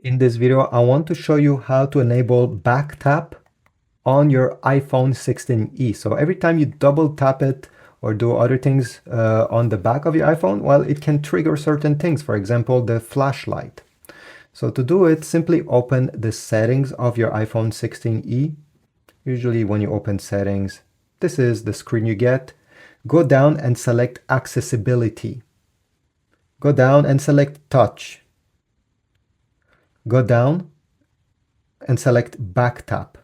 In this video, I want to show you how to enable back tap on your iPhone 16e. So every time you double tap it or do other things on the back of your iPhone, well, it can trigger certain things, for example, the flashlight. So to do it, simply open the settings of your iPhone 16e. Usually when you open settings, this is the screen you get. Go down and select accessibility. Go down and select touch. Go down and select back tap.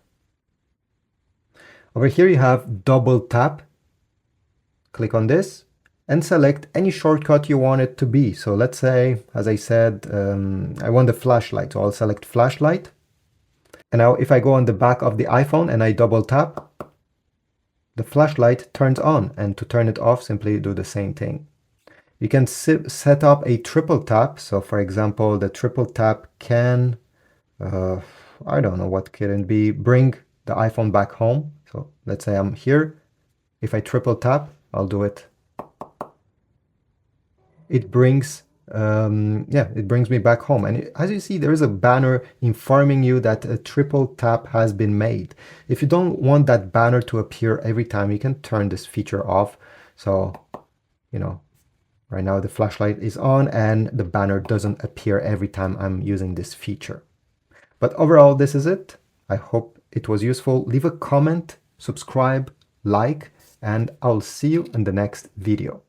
Over here you have double tap. Click on this and select any shortcut you want it to be. So let's say, as I said, I want the flashlight, so I'll select flashlight. And now if I go on the back of the iPhone and I double tap, the flashlight turns on, and to turn it off, simply do the same thing. You can set up a triple tap. So for example, the triple tap can, I don't know what can it be, bring the iPhone back home. So let's say I'm here. If I triple tap, I'll do it. It brings, it brings me back home. And as you see, there is a banner informing you that a triple tap has been made. If you don't want that banner to appear every time, you can turn this feature off. So, right now the flashlight is on and the banner doesn't appear every time I'm using this feature. But overall, this is it. I hope it was useful. Leave a comment, subscribe, like, and I'll see you in the next video.